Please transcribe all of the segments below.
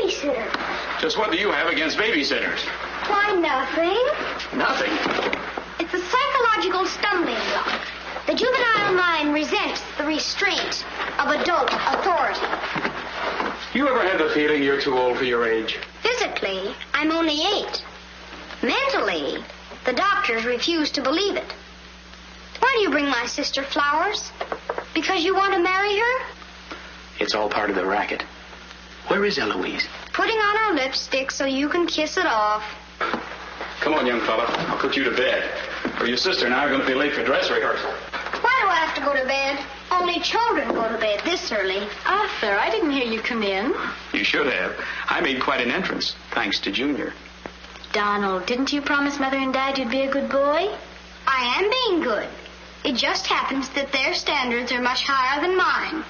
babysitter. Just what do you have against babysitters? Why, nothing. Nothing. It's a psychological stumbling block. The juvenile mind resents the restraint of adult authority. You ever had the feeling you're too old for your age? Physically, I'm only 8. Mentally, the doctors refuse to believe it. Why do you bring my sister flowers? Because you want to marry her? It's all part of the racket. Where is Eloise? Putting on her lipstick so you can kiss it off. Come on, young fella. I'll put you to bed. Or your sister and I are going to be late for dress rehearsal. Why do I have to go to bed? Only children go to bed this early. Arthur, I didn't hear you come in. You should have. I made quite an entrance, thanks to Junior. Donald, didn't you promise Mother and Dad you'd be a good boy? I am being good. It just happens that their standards are much higher than mine.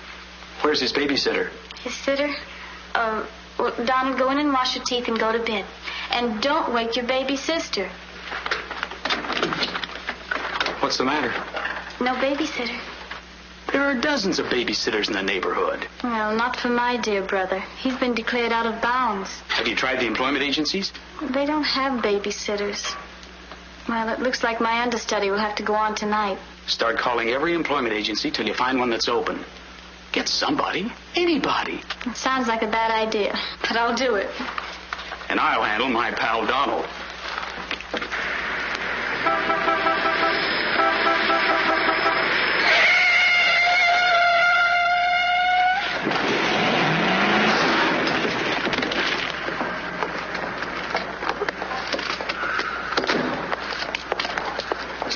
Where's his babysitter? His sitter? Well, Donald, go in and wash your teeth and go to bed. And don't wake your baby sister. What's the matter? No babysitter. There are dozens of babysitters in the neighborhood. Well, not for my dear brother. He's been declared out of bounds. Have you tried the employment agencies? They don't have babysitters. Well, it looks like my understudy will have to go on tonight. Start calling every employment agency till you find one that's open. Get somebody. Anybody. It sounds like a bad idea, but I'll do it. And I'll handle my pal Donald.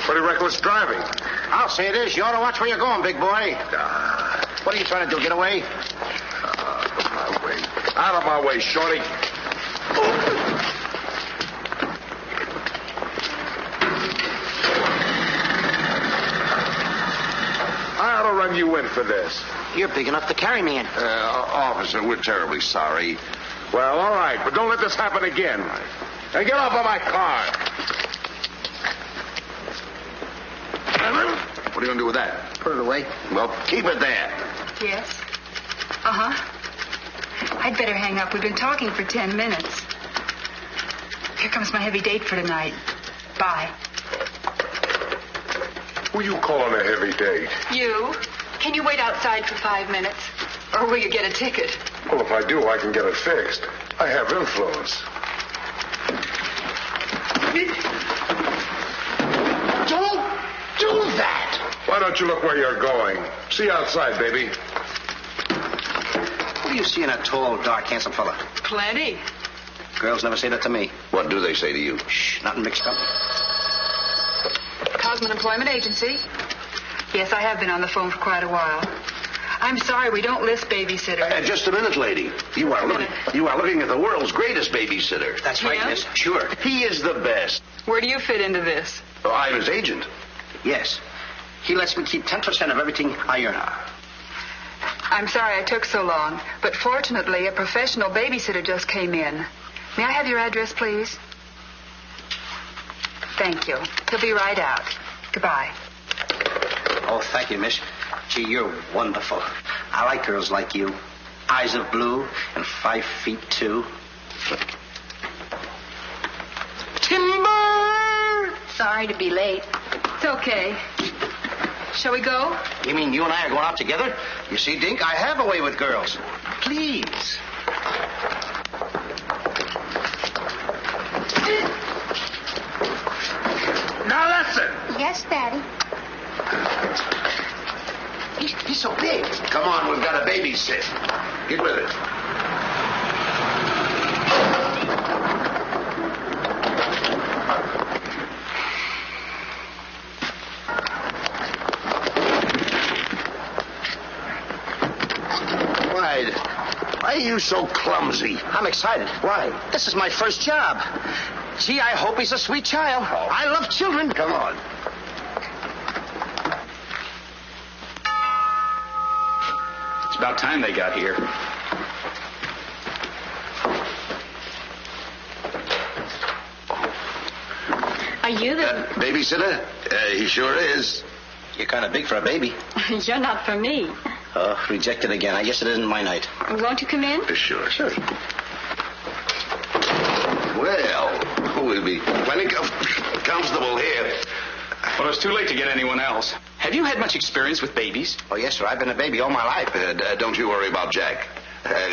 Pretty reckless driving. I'll say it is. You ought to watch where you're going, big boy. What are you trying to do, get away? Out of my way. Out of my way, shorty. I ought to run you in for this. You're big enough to carry me in. Officer, we're terribly sorry. Well, all right, but don't let this happen again. Now get off of my car. What are you going to do with that? Put it away. Well, keep it there. Yes? Uh-huh. I'd better hang up. We've been talking for 10 minutes. Here comes my heavy date for tonight. Bye. Who you calling a heavy date? You? Can you wait outside for 5 minutes? Or will you get a ticket? Well, if I do, I can get it fixed. I have influence. Don't do that! Why don't you look where you're going? See you outside, baby. What do you see in a tall, dark, handsome fella? Plenty. Girls never say that to me. What do they say to you? Shh, not in mixed company. Cosman Employment Agency. Yes, I have been on the phone for quite a while. I'm sorry, we don't list babysitters. Just a minute, lady. You are looking at the world's greatest babysitter. That's right, Yeah? miss. Sure. He is the best. Where do you fit into this? Oh, I'm his agent. Yes. He lets me keep 10% of everything I earn. I'm sorry I took so long, but fortunately, a professional babysitter just came in. May I have your address, please? Thank you. He'll be right out. Goodbye. Oh, thank you, miss. Gee, you're wonderful. I like girls like you. Eyes of blue and 5 feet 2. Timber! Sorry to be late. It's okay. Shall we go? You mean you and I are going out together? You see, Dink, I have a way with girls. Please. Now listen. Yes, Daddy. He's so big. Come on, we've got a babysit. Get with it. Why are you so clumsy? I'm excited. Why? This is my first job. Gee, I hope he's a sweet child. Oh. I love children. Come on. It's about time they got here. Are you the... Babysitter? He sure is. You're kind of big for a baby. You're not for me. Oh, rejected again. I guess it isn't my night. Won't you come in? Sure. be plenty comfortable here. Well, it's too late to get anyone else. Have you had much experience with babies? Oh, yes, sir. I've been a baby all my life. Don't you worry about Jack.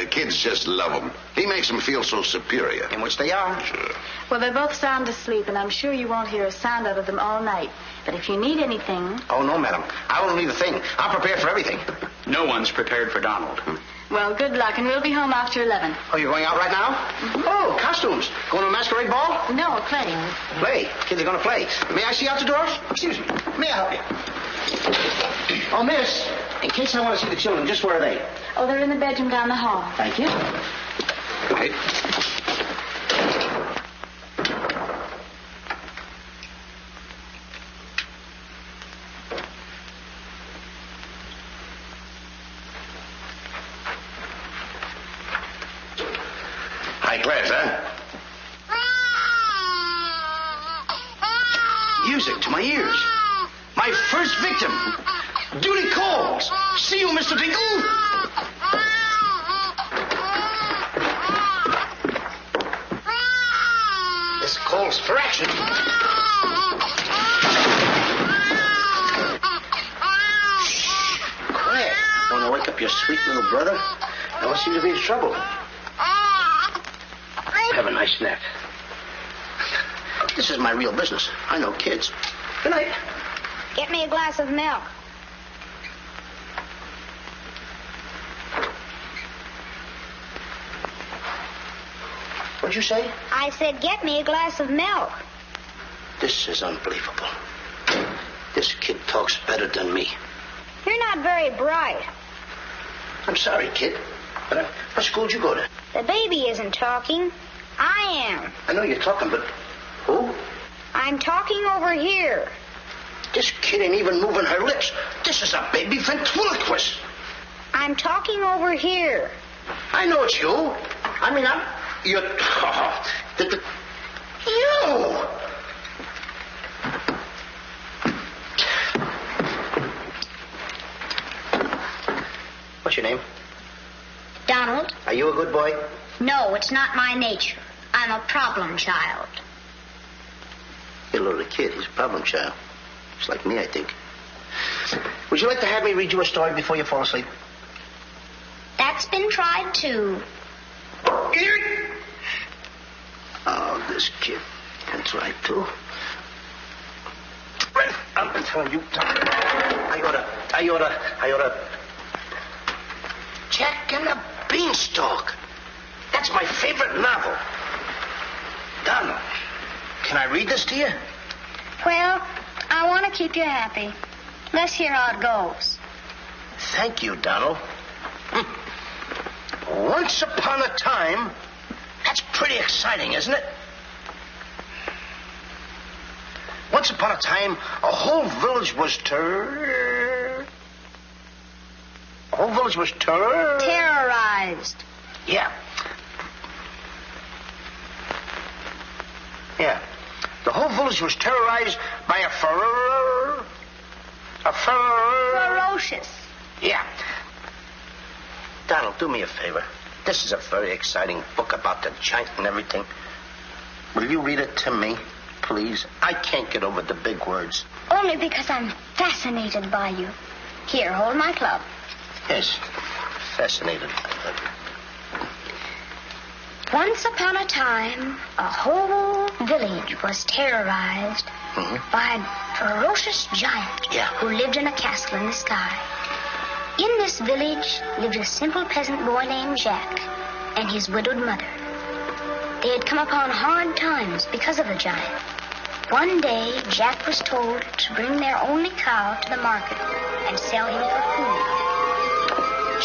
Kids just love him. He makes them feel so superior. In which they are. Sure. Well, they're both sound asleep, and I'm sure you won't hear a sound out of them all night. But if you need anything... Oh, no, madam. I won't need a thing. I'm prepared for everything. No one's prepared for Donald. Well, good luck, and we'll be home after 11. Oh, you're going out right now? Mm-hmm. Oh, costumes. Going to a masquerade ball? No, playing. Play? Kids are going to play. May I see out the doors? Excuse me. May I help you? Oh, miss, in case I want to see the children, just where are they? Oh, they're in the bedroom down the hall. Thank you. Right. High class, huh? Music to my ears. My first victim. Duty calls. See you, Mr. Dinkel. This calls for action. Shh. Quiet. Want to wake up your sweet little brother? No one seems to be in trouble. Have a nice nap. This is my real business. I know kids. Good night. Get me a glass of milk. What'd you say? I said, get me a glass of milk. This is unbelievable. This kid talks better than me. You're not very bright. I'm sorry, kid. But what school did you go to? The baby isn't talking. I am. I know you're talking, but who? I'm talking over here. This kid ain't even moving her lips. This is a baby ventriloquist. I'm talking over here. I know it's you. I mean, you're... You! What's your name? Donald? Are you a good boy? No, it's not my nature. I'm a problem child. You're a little kid. He's a problem child. Just like me, I think. Would you like to have me read you a story before you fall asleep? That's been tried, too. Oh, this kid. That's right, too. I'm telling you. I oughta. Jack and the Beanstalk. That's my favorite novel. Donald, can I read this to you? Well, I want to keep you happy. Let's hear how it goes. Thank you, Donald. Once upon a time... That's pretty exciting, isn't it? Once upon a time, a whole village was Terrorized. Yeah. Yeah. The whole village was terrorized by a Ferocious. Yeah. Donald, do me a favor. This is a very exciting book about the giant and everything. Will you read it to me, please? I can't get over the big words. Only because I'm fascinated by you. Here, hold my club. Yes, fascinated. Once upon a time, a whole village was terrorized by a ferocious giant who lived in a castle in the sky. In this village lived a simple peasant boy named Jack and his widowed mother. They had come upon hard times because of the giant. One day, Jack was told to bring their only cow to the market and sell him for food.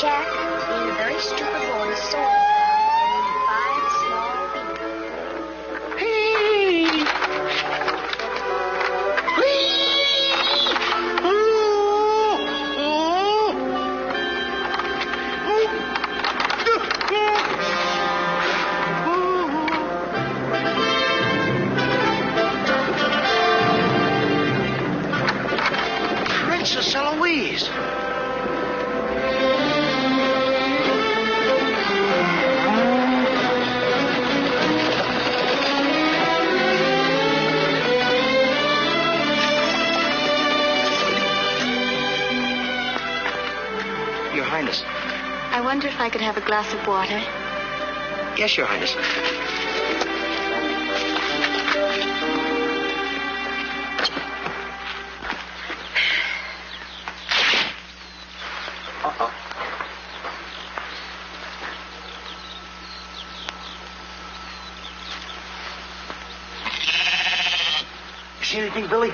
Jack, being a very stupid boy, sold him for 5 small beans. Princess Eloise. wonder if I could have a glass of water. Yes, Your Highness. Uh-oh. You see anything, Billy?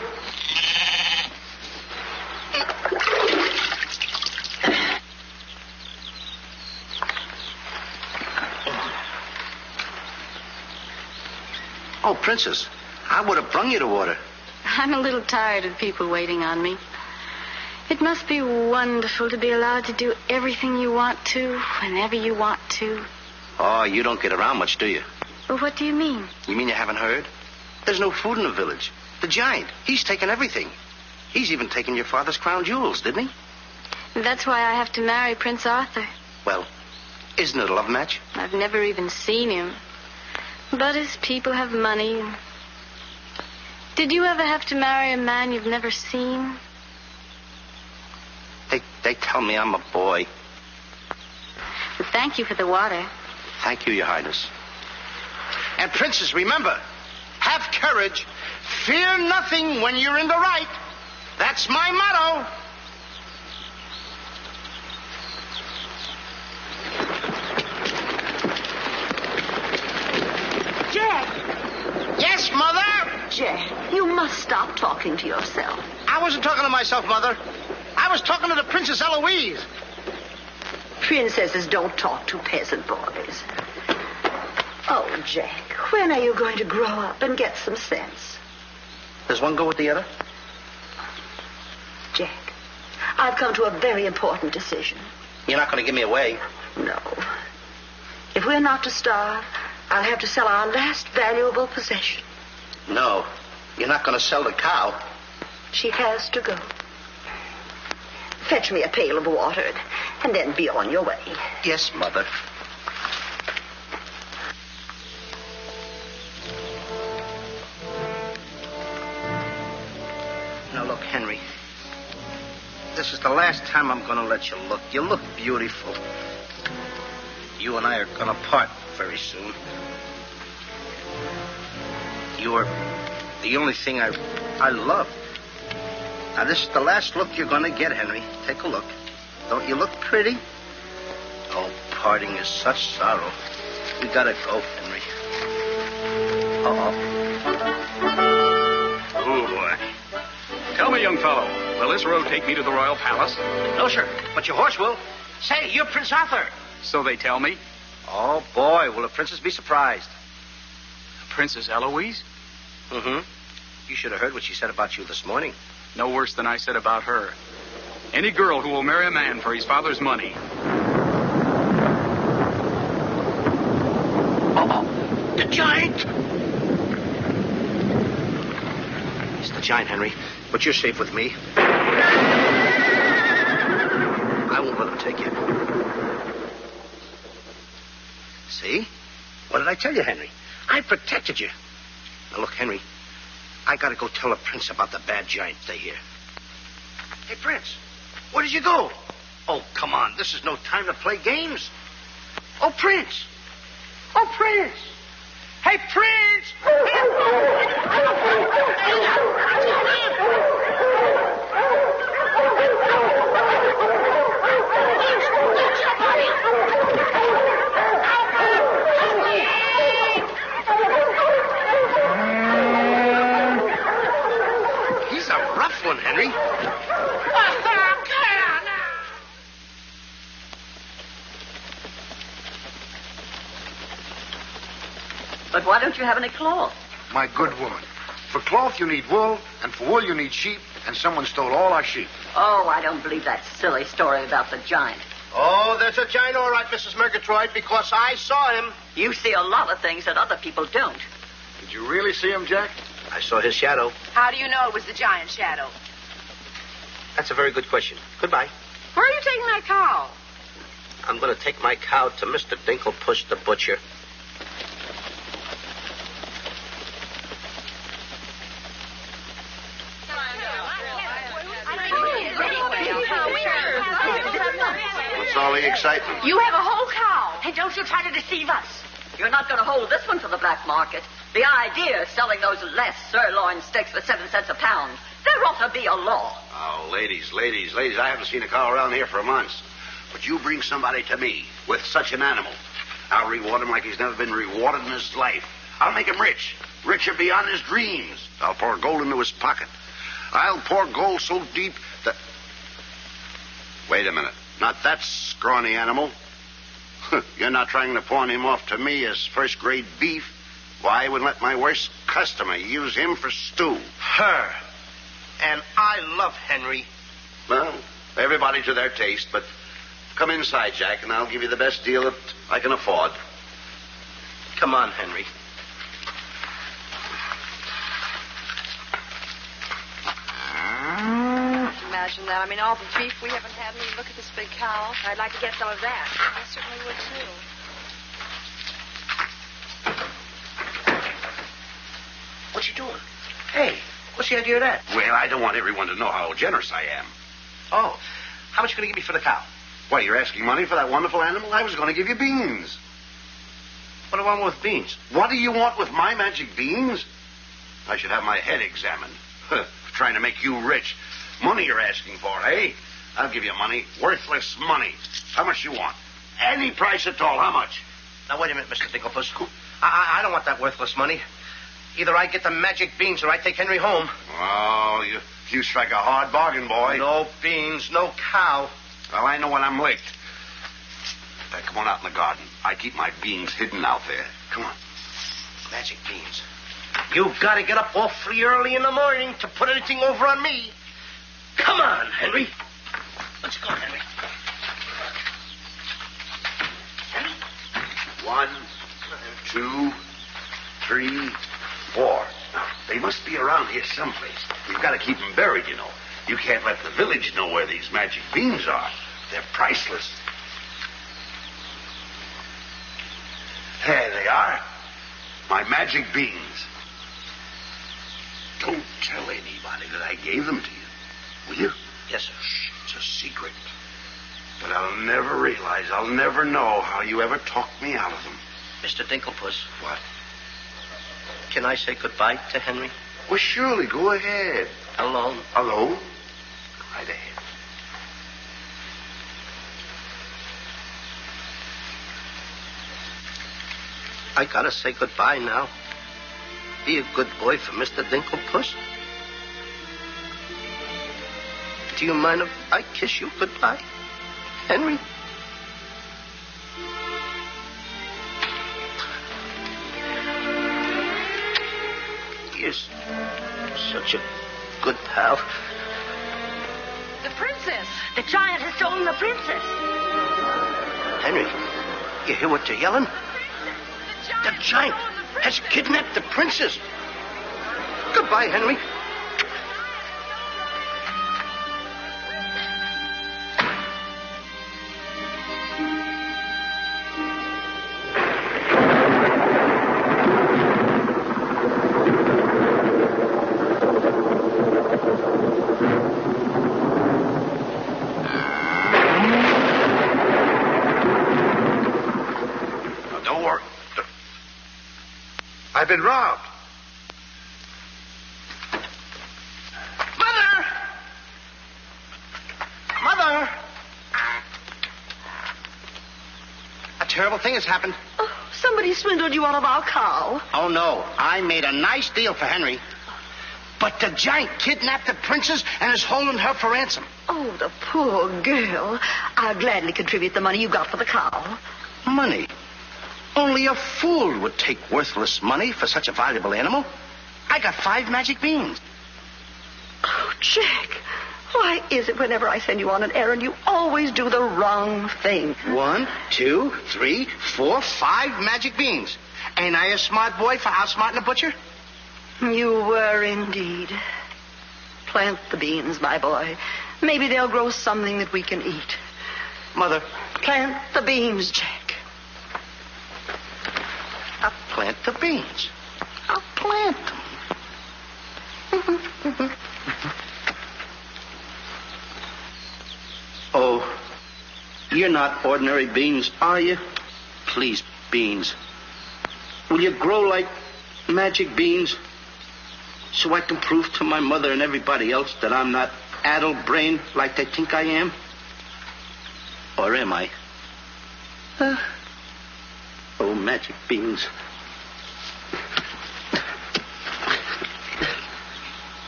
Oh, Princess, I would have brung you the water. I'm a little tired of people waiting on me. It must be wonderful to be allowed to do everything you want to, whenever you want to. Oh, you don't get around much, do you? Well, what do you mean? You mean you haven't heard? There's no food in the village. The giant, he's taken everything. He's even taken your father's crown jewels, didn't he? That's why I have to marry Prince Arthur. Well, isn't it a love match? I've never even seen him. But his people have money. Did you ever have to marry a man you've never seen? They tell me I'm a boy. Well, thank you for the water. Thank you, Your Highness. And, Princess, remember, have courage. Fear nothing when you're in the right. That's my motto. Jack! Yes, Mother? Jack, you must stop talking to yourself. I wasn't talking to myself, Mother. I was talking to the Princess Eloise. Princesses don't talk to peasant boys. Oh, Jack, when are you going to grow up and get some sense? Does one go with the other? Jack, I've come to a very important decision. You're not going to give me away. No. If we're not to starve, I'll have to sell our last valuable possession. No, you're not going to sell the cow. She has to go. Fetch me a pail of water, and then be on your way. Yes, Mother. Now, look, Henry. This is the last time I'm going to let you look. You look beautiful. You and I are going to part very soon. You are the only thing I love. Now, this is the last look you're going to get, Henry. Take a look. Don't you look pretty? Oh, parting is such sorrow. We gotta go, Henry. Oh, boy. Tell me, young fellow, will this road take me to the royal palace? No, sir, but your horse will. Say, you're Prince Arthur. So they tell me. Oh, boy, will the princess be surprised. Princess Eloise? Mm-hmm. You should have heard what she said about you this morning. No worse than I said about her. Any girl who will marry a man for his father's money. Uh-oh. The giant! It's the giant, Henry. But you're safe with me. I won't let him take you. See? What did I tell you, Henry? I protected you. Now, look, Henry. I gotta go tell the prince about the bad giant they hear. Hey, Prince, where did you go? Oh, come on. This is no time to play games. Oh, Prince. Oh, Prince. Hey, Prince. He's a rough one, Henry. But why don't you have any cloth? My good woman. For cloth, you need wool, and for wool, you need sheep, and someone stole all our sheep. Oh, I don't believe that silly story about the giant. Oh, there's a giant, all right, Mrs. Murgatroyd, because I saw him. You see a lot of things that other people don't. Did you really see him, Jack? I saw his shadow. How do you know it was the giant shadow? That's a very good question. Goodbye. Where are you taking that cow? I'm going to take my cow to Mr. Dinkel Push the butcher. It's all all the excitement? You have a whole cow. Hey, don't you try to deceive us. You're not going to hold this one for the black market. The idea of selling those less sirloin steaks for 7 cents a pound. There ought to be a law. Oh, ladies, I haven't seen a cow around here for months. But you bring somebody to me with such an animal, I'll reward him like he's never been rewarded in his life. I'll make him rich, richer beyond his dreams. I'll pour gold into his pocket. I'll pour gold so deep that... Wait a minute. Not that scrawny animal. You're not trying to pawn him off to me as first-grade beef. Why, I would let my worst customer use him for stew. Her. And I love Henry. Well, everybody to their taste, but come inside, Jack, and I'll give you the best deal that I can afford. Come on, Henry. Imagine that. I mean, all the beef we haven't had. And look at this big cow. I'd like to get some of that. I certainly would, too. What you doing? Hey, what's the idea of that? Well, I don't want everyone to know how generous I am. Oh, how much are you going to give me for the cow? Why, you're asking money for that wonderful animal? I was going to give you beans. What do I want with beans? What do you want with my magic beans? I should have my head examined. Trying to make you rich. Money you're asking for, eh? I'll give you money. Worthless money. How much you want? Any price at all. How much? Now, wait a minute, Mr. Dinkelpuss. I don't want that worthless money. Either I get the magic beans or I take Henry home. Oh, you strike a hard bargain, boy. No beans, no cow. Well, I know when I'm licked. Hey, come on out in the garden. I keep my beans hidden out there. Come on. Magic beans. You've got to get up awfully early in the morning to put anything over on me. Come on, Henry. Let's go, Henry. Henry? 1, 2, 3, 4. Now, they must be around here someplace. We've got to keep them buried, you know. You can't let the village know where these magic beans are. They're priceless. There they are. My magic beans. Don't tell anybody that I gave them to you. Will you? Yes, sir. Shh, it's a secret. But I'll never realize, I'll never know how you ever talked me out of them. Mr. Dinkelpuss. What? Can I say goodbye to Henry? Well, surely. Go ahead. Alone? Alone? Go right ahead. I gotta say goodbye now. Be a good boy for Mr. Dinkelpuss. Do you mind if I kiss you goodbye, Henry? You're such a good pal. The princess. The giant has stolen the princess. Henry, you hear what they're yelling? The giant has kidnapped the princess. Goodbye, Henry. I've been robbed. Mother! Mother! A terrible thing has happened. Oh, somebody swindled you out of our cow. Oh, no. I made a nice deal for Henry. But the giant kidnapped the princess and is holding her for ransom. Oh, the poor girl. I'll gladly contribute the money you got for the cow. Money? Only a fool would take worthless money for such a valuable animal. I got 5 magic beans. Oh, Jack, why is it whenever I send you on an errand, you always do the wrong thing? 1, 2, 3, 4, 5 magic beans. Ain't I a smart boy for outsmarting a butcher? You were indeed. Plant the beans, my boy. Maybe they'll grow something that we can eat. Mother. Plant the beans, Jack. I'll plant the beans. I'll plant them. Oh, You're not ordinary beans, are you? Please, beans. Will you grow like magic beans so I can prove to my mother and everybody else that I'm not addle-brained like they think I am? Or am I? Oh, magic beans.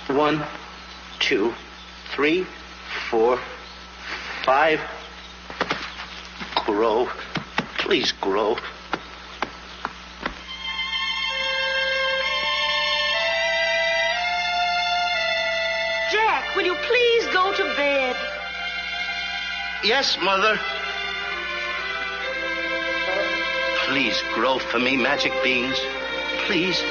1, 2, 3, 4, 5. Grow. Please grow. Jack, will you please go to bed? Yes, Mother. Please grow for me, magic beans. Please.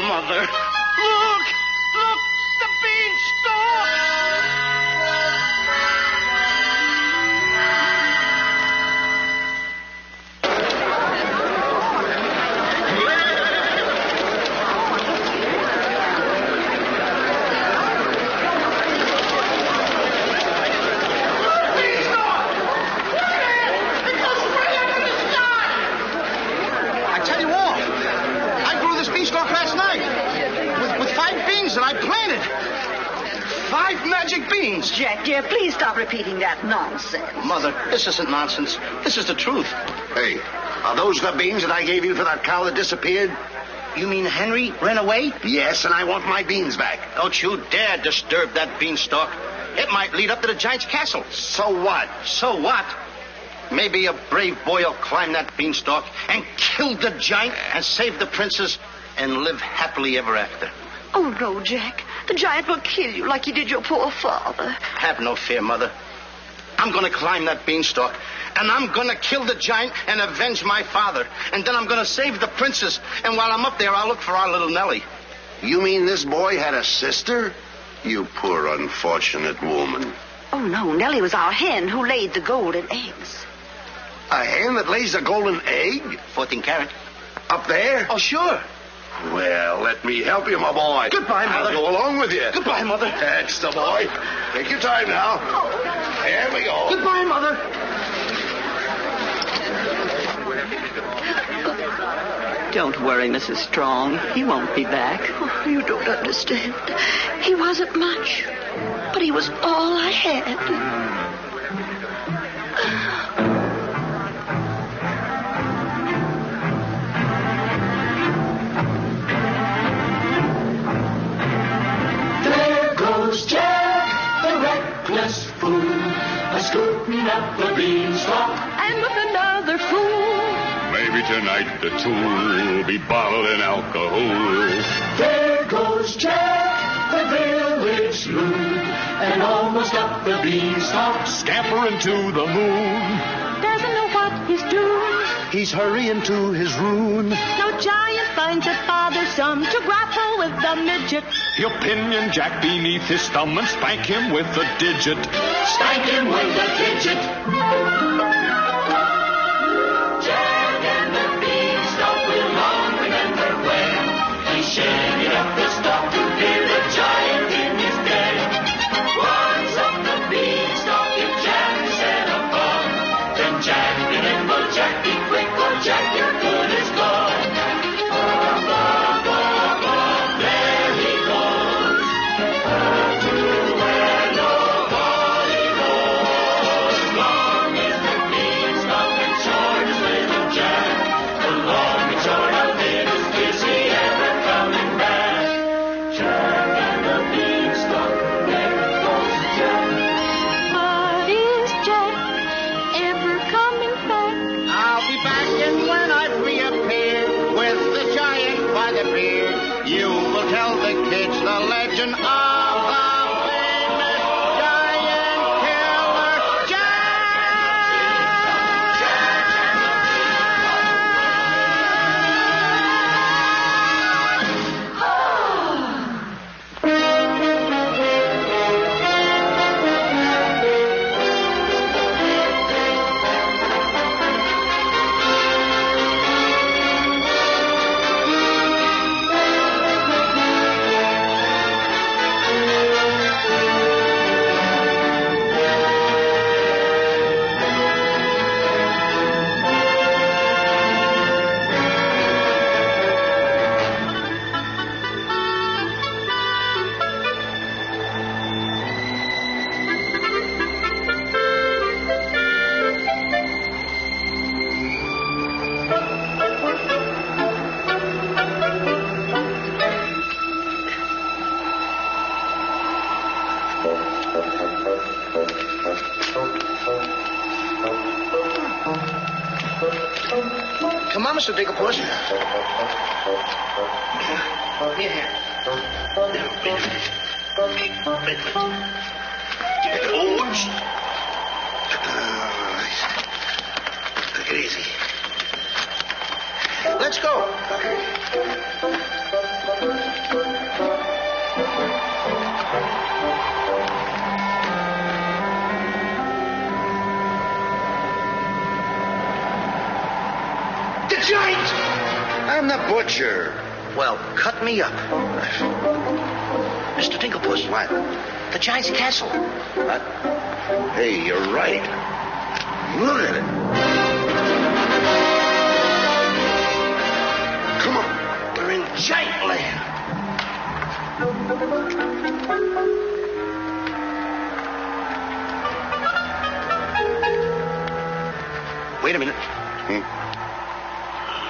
Mother. Look! Look! The beanstalk! Last night with 5 beans that I planted. 5 magic beans. Jack, dear, please stop repeating that nonsense. Mother, this isn't nonsense. This is the truth. Hey, are those the beans that I gave you for that cow that disappeared? You mean Henry ran away? Yes, and I want my beans back. Don't you dare disturb that beanstalk. It might lead up to the giant's castle. So what? So what? Maybe a brave boy will climb that beanstalk and kill the giant and save the princess and live happily ever after. Oh, no, Jack. The giant will kill you like he did your poor father. Have no fear, Mother. I'm going to climb that beanstalk, and I'm going to kill the giant and avenge my father. And then I'm going to save the princess. And while I'm up there, I'll look for our little Nellie. You mean this boy had a sister? You poor unfortunate woman. Oh, no. Nellie was our hen who laid the golden eggs. A hen that lays a golden egg? 14 carat. Up there? Oh, sure. Well, let me help you, my boy. Goodbye, Mother. I'll go along with you. Goodbye, Mother. That's the boy. Take your time now. There we go. Goodbye, Mother. Don't worry, Mrs. Strong. He won't be back. Oh, you don't understand. He wasn't much, but he was all I had. Jack, the reckless fool, a-scooting up the beanstalk, and with another fool. Maybe tonight the tool will be bottling alcohol. There goes Jack, the village loon, and almost up the beanstalk, scampering to the moon. Doesn't know what he's doing. He's hurrying to his ruin. No giant finds it bothersome to grapple with the midget. He'll pinion Jack beneath his thumb and spank him with a digit. Spank him with a digit. Jack and the beanstalk will long remember when he shaggy up the stalk to hear the giant in his den. Once up the beanstalk, if Jack set upon, then Jack be nimble, Jack be quick, or Jack your good is gone. appeared, you will tell the kids the legend of the famous giant killer Come on, Mr. Dinkelpuss. Here. Wait a minute. Oops. Take it easy. Let's go. The giant! I'm the butcher. Well, cut me up. Mr. Dinkelpuss. What? The giant's castle. What? Hey, you're right. Look at it. Come on. We're in giant land. Wait a minute.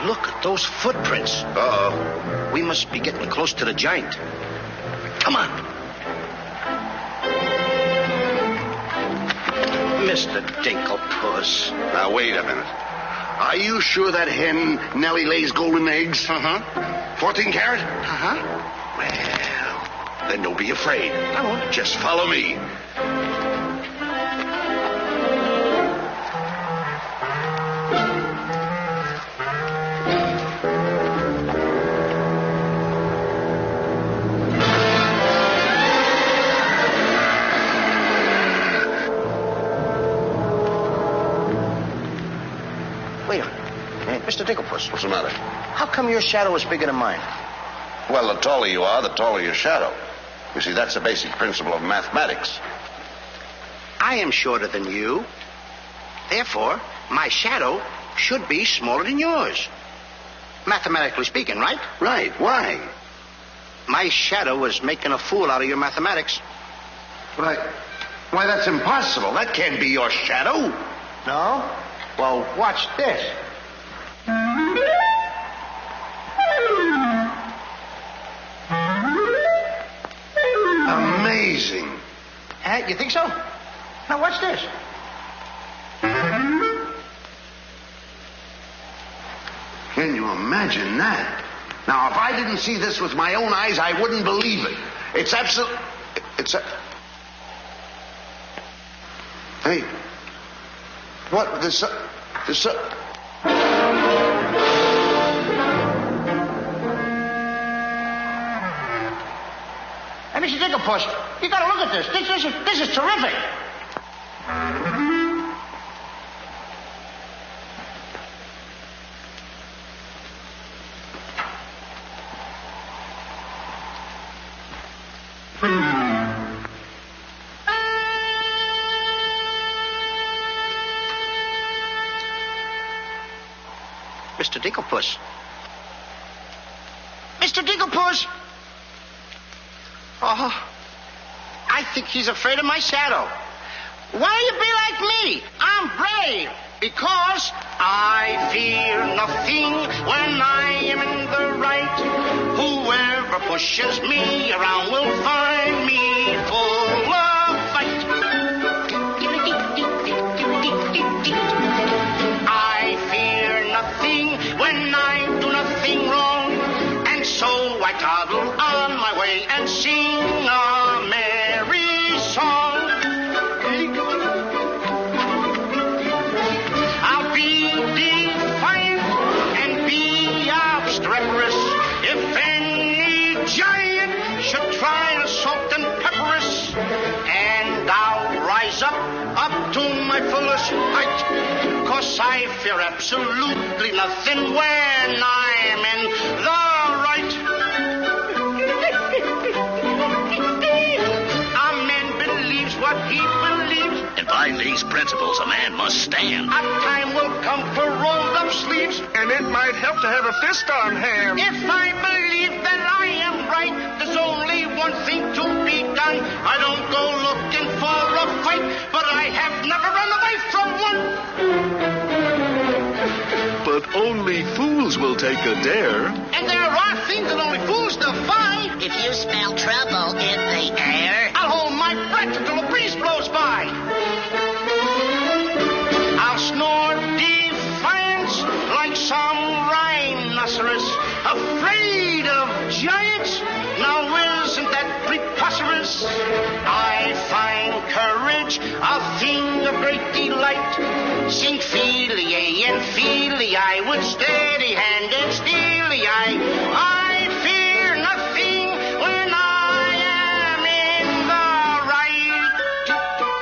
Look at those footprints. Uh-oh. We must be getting close to the giant. Come on. Mr. Dinkelpuss. Now, wait a minute. Are you sure that hen Nellie lays golden eggs? Uh-huh. 14 carat? Uh-huh. Well, then don't be afraid. I won't. Just follow me. Wait a minute. Mr. Dinkelpuss. What's the matter? How come your shadow is bigger than mine? Well, the taller you are, the taller your shadow. You see, that's the basic principle of mathematics. I am shorter than you. Therefore, my shadow should be smaller than yours. Mathematically speaking, right? Right. Why? My shadow is making a fool out of your mathematics. Why, that's impossible. That can't be your shadow. No? Well, watch this. Amazing. You think so? Now, watch this. Can you imagine that? Now, if I didn't see this with my own eyes, I wouldn't believe it. It's absolute. Hey. What? This. Hey, Mr. Dinkelpuss, you gotta look at this. This is terrific. Mr. Dinkelpuss. Mr. Dinkelpuss! Oh, I think he's afraid of my shadow. Why do you be like me? I'm brave because I fear nothing when I am in the right. Whoever pushes me around will find me full of fight. I fear nothing when I do nothing wrong, and so I toddle on my way and sing a merry song. I'll be defiant and be obstreperous if any giant should try to salt and pepper us. And I'll rise up to my fullest height, 'cause I fear absolutely nothing when I'm in the right. A man believes what he believes, And by these principles, a man must stand. a time will come for rolled up sleeves, And it might help to have a fist on hand. if I believe that I am right. There's only one thing to be done. I don't go looking for a fight, but I have never run away from one. But only fools will take a dare. And there are things that only fools defy. If you smell trouble in the air, I'll hold my breath until a breeze blows by. I'll snore defiance like some rhinoceros, afraid of giants. Now isn't that preposterous? I find courage a thing of great delight. Sing Feely and Feely, I with steady hand and steely eye. I fear nothing when I am in the right.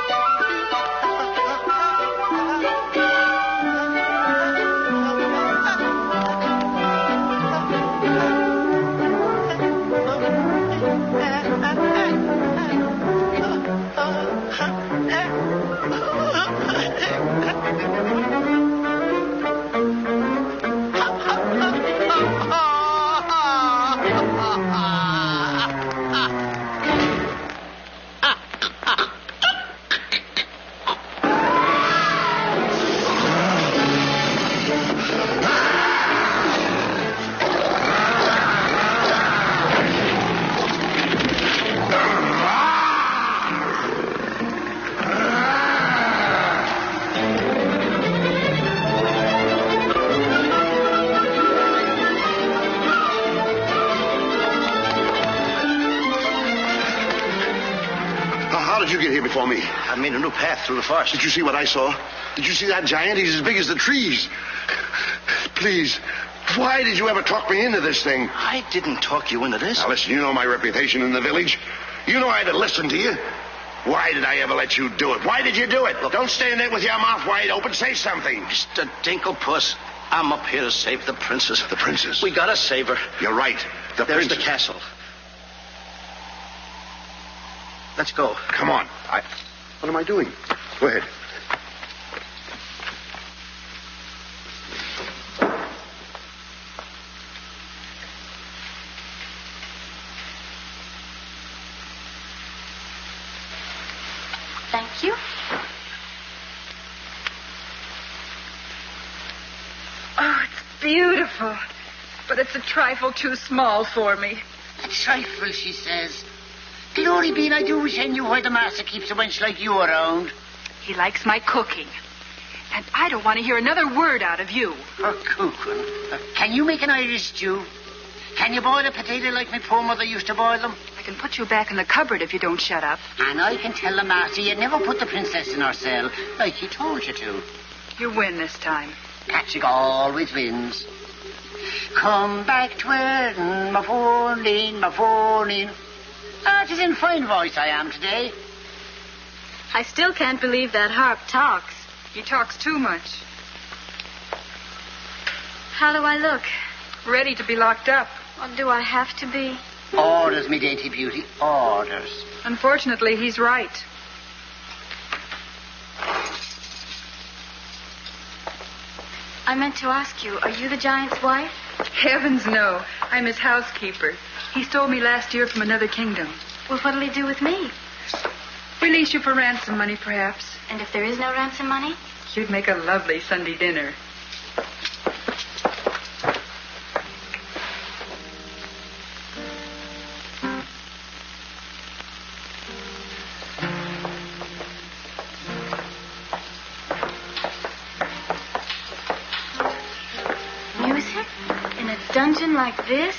How did you get here before me? I made a new path through the forest. Did you see what I saw? Did you see that giant? He's as big as the trees. Please, why did you ever talk me into this thing? I didn't talk you into this. Now, listen, you know my reputation in the village. You know I'd have listened to you. Why did I ever let you do it? Why did you do it? Look, don't stand there with your mouth wide open. Say something. Mr. Dinkel, puss, I'm up here to save the princess. The princess? We gotta save her. You're right. There's the castle. Let's go. Come on. What am I doing? Go ahead. Thank you. Oh, it's beautiful. But it's a trifle too small for me. a trifle, she says. Glory be, and I do wish I knew why the master keeps a wench like you around. He likes my cooking. And I don't want to hear another word out of you. For cooking. Can you make an Irish stew? Can you boil a potato like my poor mother used to boil them? I can put you back in the cupboard if you don't shut up. And I can tell the master you never put the princess in her cell, like he told you to. You win this time. Patrick always wins. Come back twirling my phone. Ah, 'tis in fine voice I am today. I still can't believe that harp talks. He talks too much. How do I look? Ready to be locked up. Or do I have to be? Orders, me dainty beauty, orders. Unfortunately, he's right. I meant to ask you, are you the giant's wife? Heavens, no. I'm his housekeeper. He stole me last year from another kingdom. Well, what'll he do with me? Release you for ransom money, perhaps. And if there is no ransom money? You'd make a lovely Sunday dinner. Music? In a dungeon like this?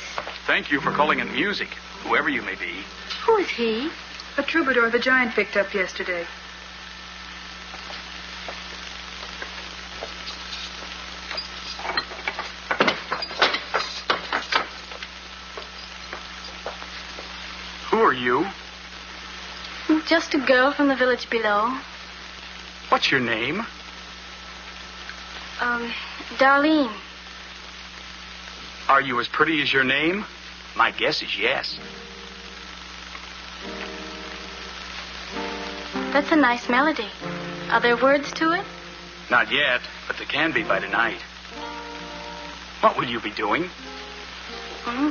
Thank you for calling it music, whoever you may be. Who is he? A troubadour the giant picked up yesterday. Who are you? Just a girl from the village below. What's your name? Darlene. Are you as pretty as your name? My guess is yes. That's a nice melody. Are there words to it? Not yet, but there can be by tonight. What will you be doing?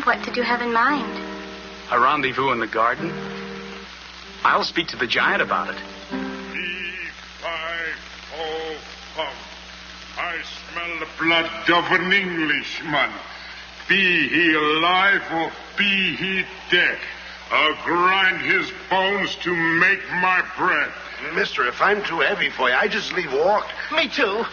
What did you have in mind? A rendezvous in the garden? I'll speak to the giant about it. E-5-O-hum. I smell the blood of an Englishman. Be he alive or be he dead, I'll grind his bones to make my bread. Mister, if I'm too heavy for you, I just leave walk. Me too.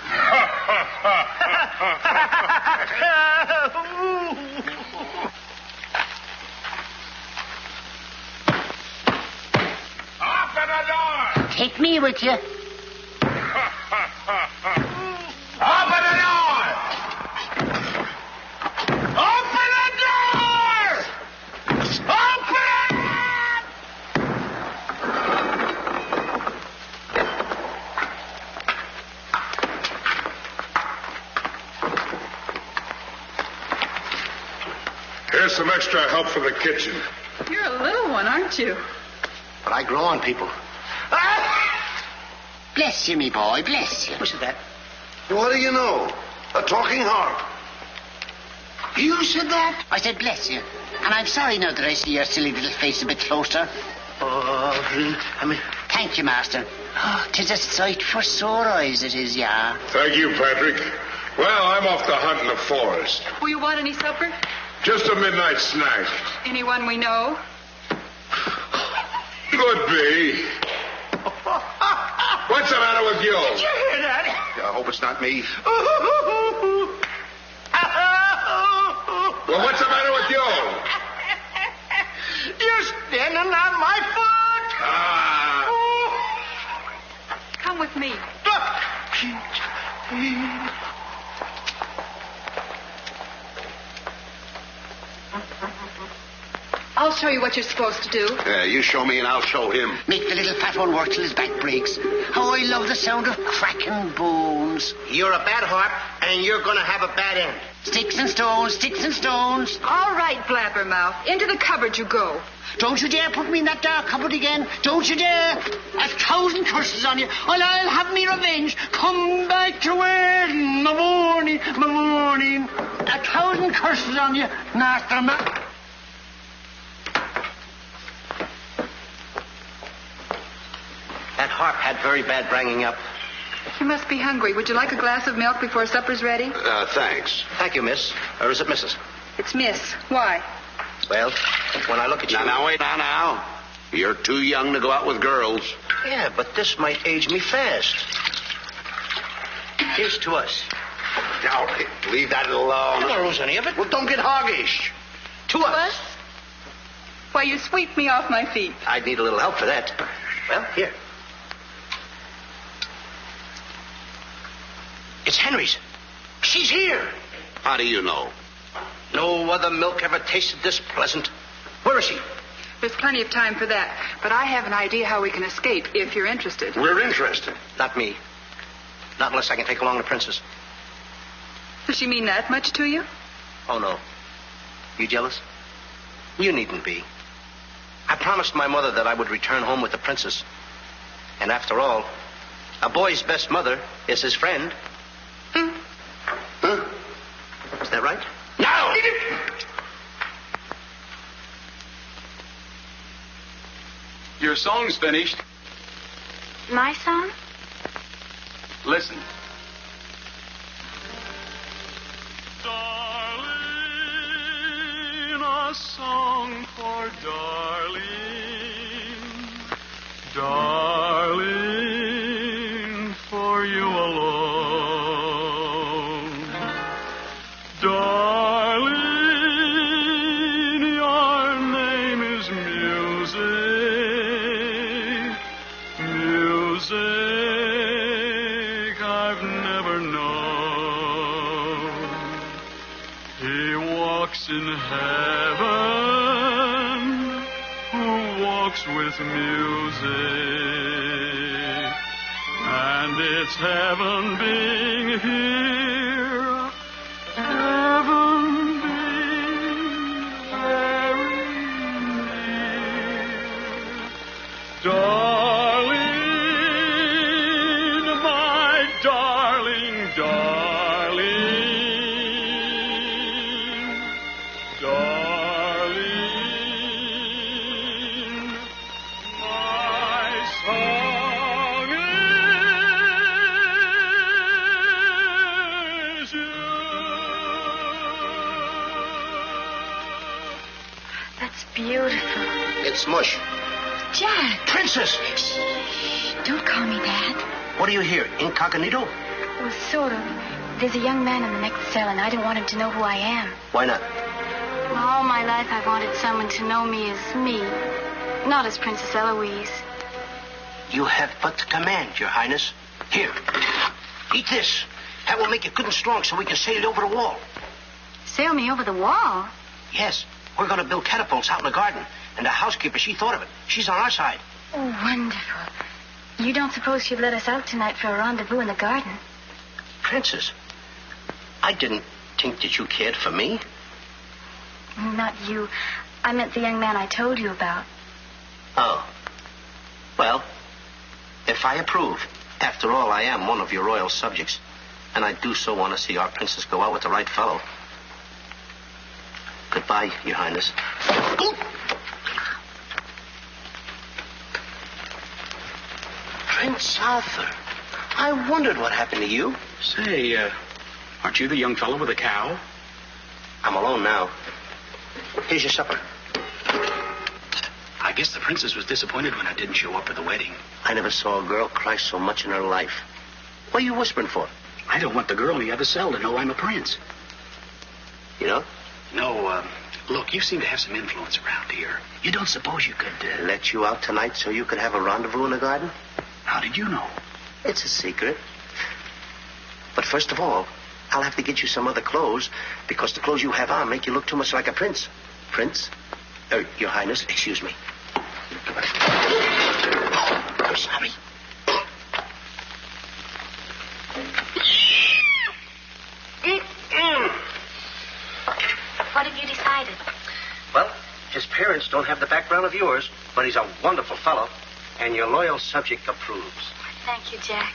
Open the door! Take me with you. Open the door! Open the door! Open it! Here's some extra help for the kitchen. You're a little one, aren't you? But I grow on people. Bless you, me boy, bless you. Who said that? What do you know? A talking harp. You said that? I said bless you. And I'm sorry now that I see your silly little face a bit closer. Thank you, master. Oh, 'tis a sight for sore eyes, it is, yeah. Thank you, Patrick. Well, I'm off to hunt in the forest. Will you want any supper? Just a midnight snack. Anyone we know? Could be. What's the matter with you? Did you hear that? I hope it's not me. Well, what's the matter with you? You're standing on my foot. Come with me. I'll show you what you're supposed to do. You show me and I'll show him. Make the little fat one work till his back breaks. How I love the sound of cracking bones. You're a bad harp, and you're going to have a bad end. Sticks and stones, sticks and stones. All right, Blabbermouth. Into the cupboard you go. Don't you dare put me in that dark cupboard again. Don't you dare. 1,000 curses on you. Well, I'll have me revenge. Come back to work in the morning, 1,000 curses on you, Master Man. That harp had very bad bringing up. You must be hungry. Would you like a glass of milk before supper's ready? Thanks. Thank you, miss. Or is it Mrs.? It's Miss. Why? Well, when I look at you... Now, wait now. You're too young to go out with girls. Yeah, but this might age me fast. Here's to us. Now, leave that alone. I don't lose any of it. Well, don't get hoggish. To us. Why, you sweep me off my feet. I'd need a little help for that. Well, here. It's Henry's. She's here. How do you know? No other milk ever tasted this pleasant. Where is she? There's plenty of time for that. But I have an idea how we can escape, if you're interested. We're interested. Not me. Not unless I can take along the princess. Does she mean that much to you? Oh, no. You jealous? You needn't be. I promised my mother that I would return home with the princess. And after all, a boy's best mother is his friend. Huh? Is that right? No! Your song's finished. My song? Listen. Darling, a song for darling. Darling, for you alone. Darling, heaven who walks with music. And it's heaven being here, heaven being very near. Darling, my darling, darling, darling, my song is you. That's beautiful. It's mush. Jack. Princess! Shh. Don't call me that. What are you here, incognito? Well, sort of. There's a young man in the next cell, and I don't want him to know who I am. Why not? Well, all my life I've wanted someone to know me as me, not as Princess Eloise. You have but to command, Your Highness. Here, eat this. That will make you good and strong so we can sail you over the wall. Sail me over the wall? Yes, we're going to build catapults out in the garden. And the housekeeper, she thought of it. She's on our side. Oh, wonderful. You don't suppose she'd let us out tonight for a rendezvous in the garden? Princess, I didn't think that you cared for me. Not you. I meant the young man I told you about. Oh. Well, if I approve, after all, I am one of your royal subjects. And I do so want to see our princess go out with the right fellow. Goodbye, Your Highness. Prince Arthur, I wondered what happened to you. Say, aren't you the young fellow with the cow? I'm alone now. Here's your supper. I guess the princess was disappointed when I didn't show up at the wedding. I never saw a girl cry so much in her life. What are you whispering for? I don't want the girl in the other cell to know I'm a prince. You know? No, look, you seem to have some influence around here. You don't suppose you could... Let you out tonight so you could have a rendezvous in the garden? How did you know? It's a secret. But first of all, I'll have to get you some other clothes, because the clothes you have on make you look too much like a prince. Prince? Your Highness, excuse me. Oh, I'm sorry. What have you decided? Well, his parents don't have the background of yours, but he's a wonderful fellow, and your loyal subject approves. Thank you, Jack.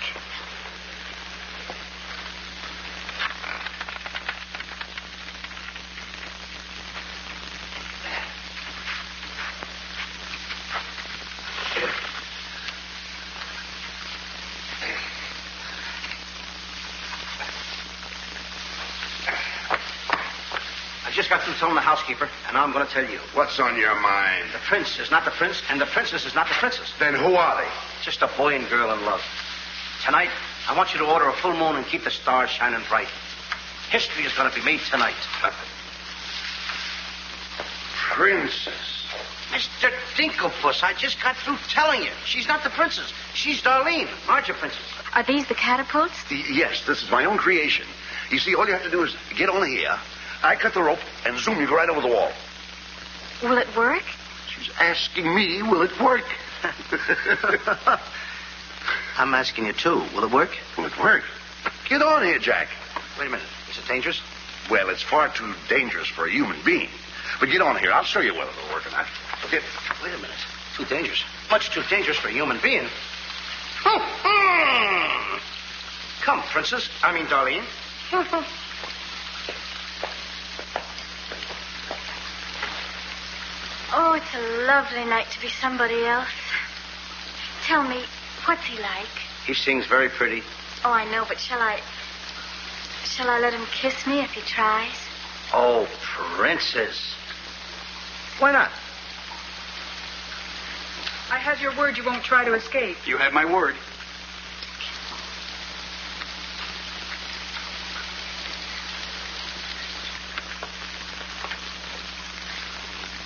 I just got through telling the housekeeper, and now I'm going to tell you. What's on your mind? The prince is not the prince, and the princess is not the princess. Then who are they? Just a boy and girl in love. Tonight, I want you to order a full moon and keep the stars shining bright. History is going to be made tonight. Princess. Mr. Dinkelpuss, I just got through telling you. She's not the princess. She's Darlene. Aren't you, princess? Are these the catapults? Yes, this is my own creation. You see, all you have to do is get on here. I cut the rope, and zoom, you go right over the wall. Will it work? She's asking me, will it work? I'm asking you, too. Will it work? Will it work? Get on here, Jack. Wait a minute. Is it dangerous? Well, it's far too dangerous for a human being. But get on here. I'll show you whether it'll work or not. Okay. Wait a minute. Too dangerous. Much too dangerous for a human being. Come, princess. I mean, Darlene. Oh, it's a lovely night to be somebody else. Tell me, what's he like? He sings very pretty. Oh, I know, but shall I let him kiss me if he tries? Oh, princess. Why not? I have your word you won't try to escape. You have my word.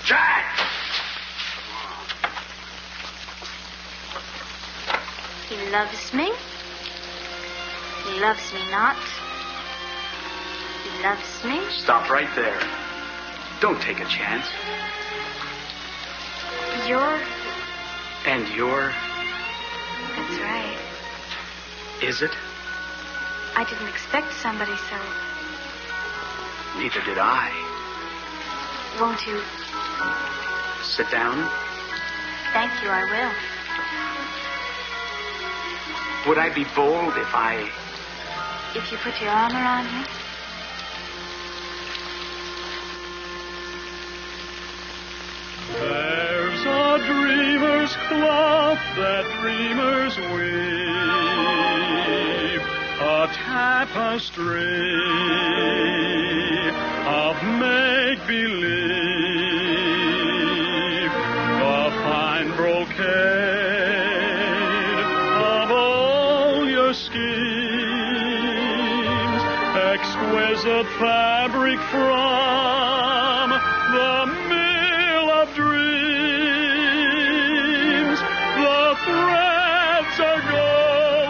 Jack! He loves me. He loves me not. He loves me. Stop right there. Don't take a chance. You're... And you're... That's right. Is it? I didn't expect somebody so... Neither did I. Won't you? Sit down. Thank you, I will. Would I be bold if I... If you put your arm around me? There's a dreamer's cloth that dreamers weave, a tapestry of make-believe, a fine brocade of all your schemes, exquisite fabric from the mill of dreams. The threads are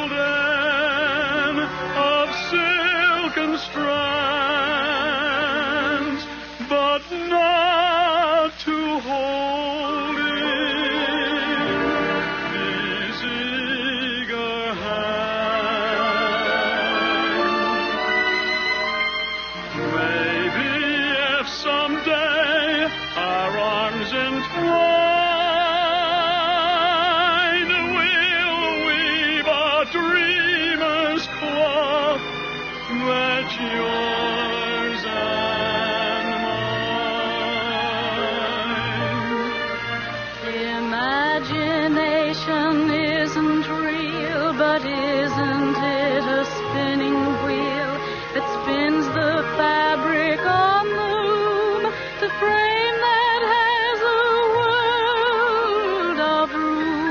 golden, of silken strands, but not to hold in these eager hands. Maybe if someday our arms entwine, we'll weave a dreamer's cloth that's yours and mine. Imagination isn't real, but isn't it a spinning wheel that spins the fabric on the loom, the frame that has a world of room?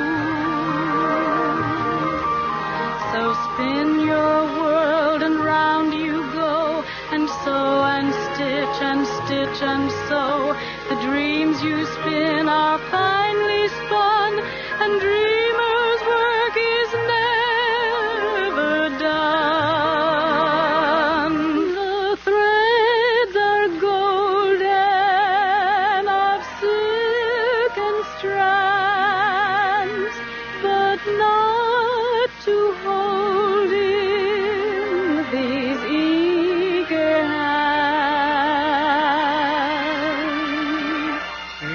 So spin your world and round you go, and sew and stitch and stitch and sew. The dreams you spin are finely spun, and dreamers' work is never done. The threads are golden, of silken strands, but not to hold in these eager hands.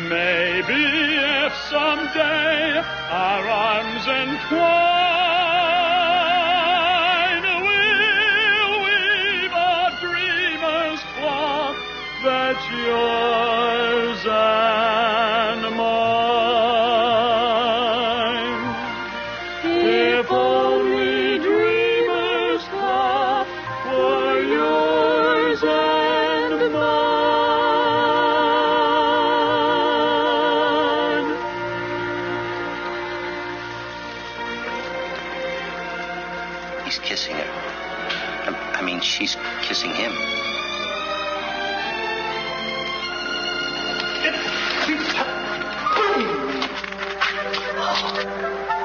Maybe if someday our arms entwine, we'll weave a dreamer's cloth that's yours and mine. If only dreamer's cloth were yours and mine. He's kissing her. I mean, she's kissing him.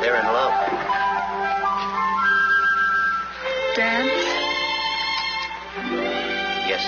They're in love. Dance? Yes.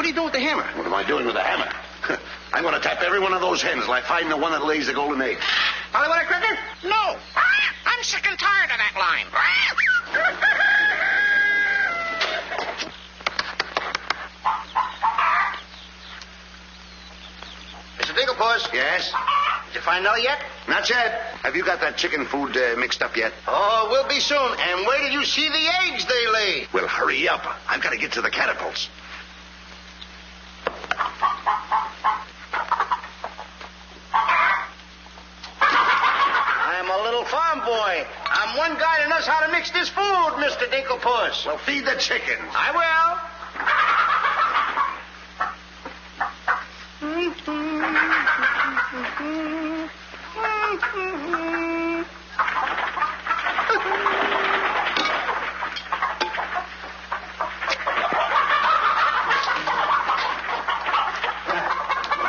What are you doing with the hammer? What am I doing with the hammer? I'm going to tap every one of those hens till I find the one that lays the golden egg. Hollywood Cricket? No. I'm sick and tired of that line. Mr. Dinkelpuss? Yes? Did you find Nellie yet? Not yet. Have you got that chicken food mixed up yet? Oh, we'll be soon. And where did you see the eggs they lay? Well, hurry up. I've got to get to the catapults. I'm a little farm boy. I'm one guy that knows how to mix this food, Mr. Dinkelpuss. Well, feed the chickens. I will.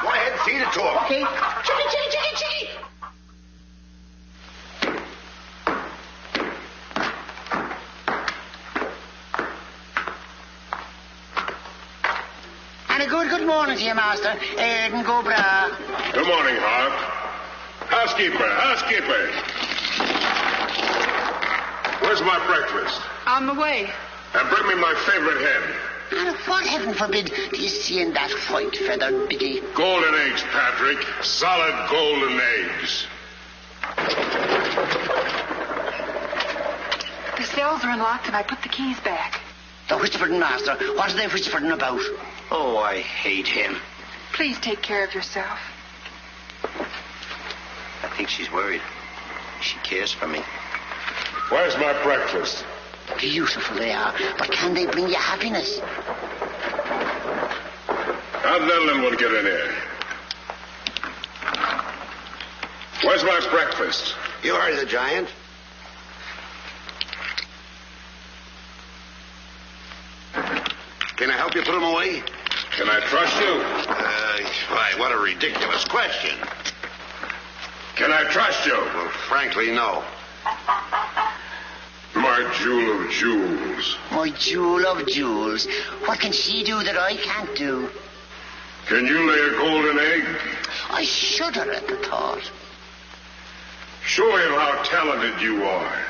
Go ahead, feed it to them. Okay. Chicken, chicken, chicken, chicken. And a good morning to you, Master. And go bra. Good morning, Hart. Housekeeper. Where's my breakfast? On the way. And bring me my favorite hen. And what, heaven forbid, do you see in that white-feathered biggie? Golden eggs, Patrick. Solid golden eggs. The cells are unlocked and I put the keys back. The whispering, Master. What are they whispering about? Oh, I hate him. Please take care of yourself. I think she's worried. She cares for me. Where's my breakfast? Beautiful they are, but can they bring you happiness? How did that little one get in here? Where's my breakfast? You heard the giant. Can I help you put them away? Can I trust you? Why, what a ridiculous question. Can I trust you? Well, frankly, no. My jewel of jewels. My jewel of jewels. What can she do that I can't do? Can you lay a golden egg? I shudder at the thought. Show him how talented you are.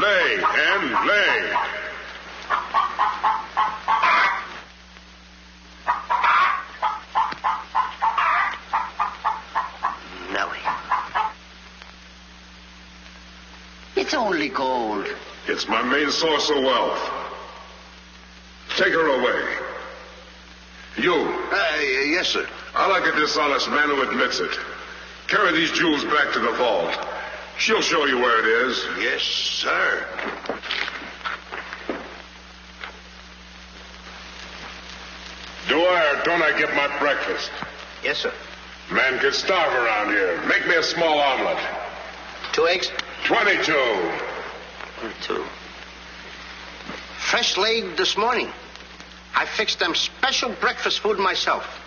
Lay, hen, lay. Nellie. It's only gold. It's my main source of wealth. Take her away. You. Yes, sir. I like a dishonest man who admits it. Carry these jewels back to the vault. She'll show you where it is. Yes, sir. Do I or don't I get my breakfast? Yes, sir. Man can starve around here. Make me a small omelet. 2 eggs? 22. 22. Fresh laid this morning. I fixed them special breakfast food myself.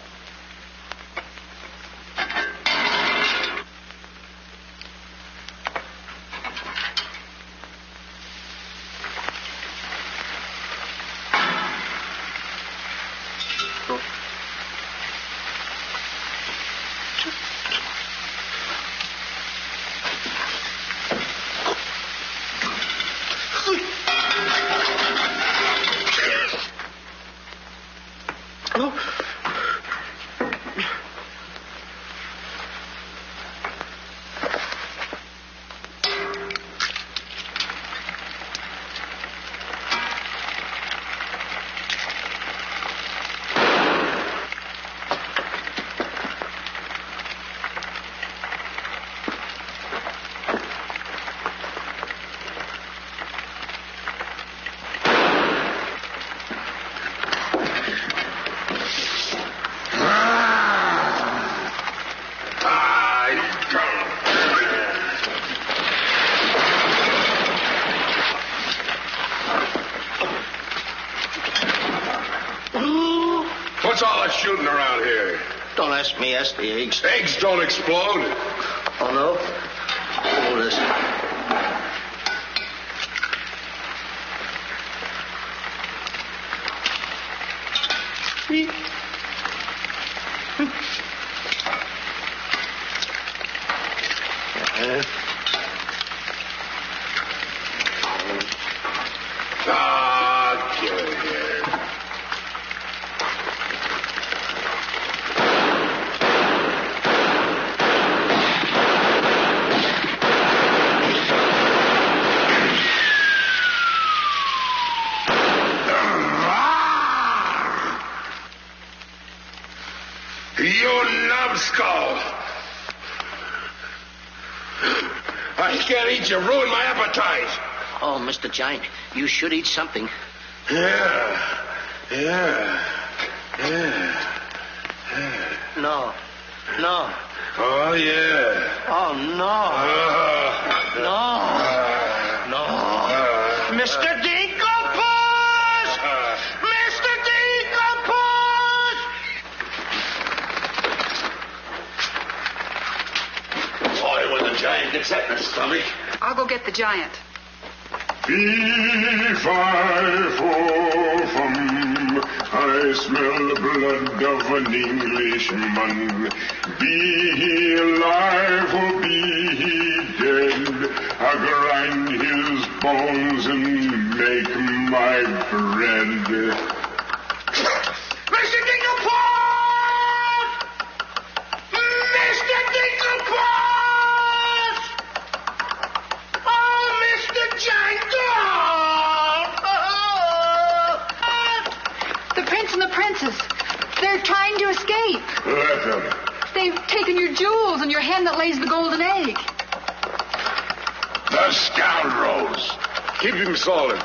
What's all that shooting around here? Don't ask me, ask the eggs. Eggs don't explode. Oh, no? Oh, listen. I can't eat you. Ruin my appetite. Oh, Mr. Giant, you should eat something. Yeah. No. Oh, yeah. Oh, no. No. Mr. Dinkelpuss! Mr. Dinkelpuss! Boy, when the giant gets that in his stomach. I'll go get the giant. Fee-fi-fo-fum, I smell the blood of an Englishman. Be he alive or be he dead, I grind his bones and make my bread. Mr. Dinkelpuss! Mr. Dinkelpuss! Oh, Mr. Giant! The prince and the princess. They're trying to escape. Let them. They've taken your jewels and your hen that lays the golden egg. The scoundrels. Keep him solid.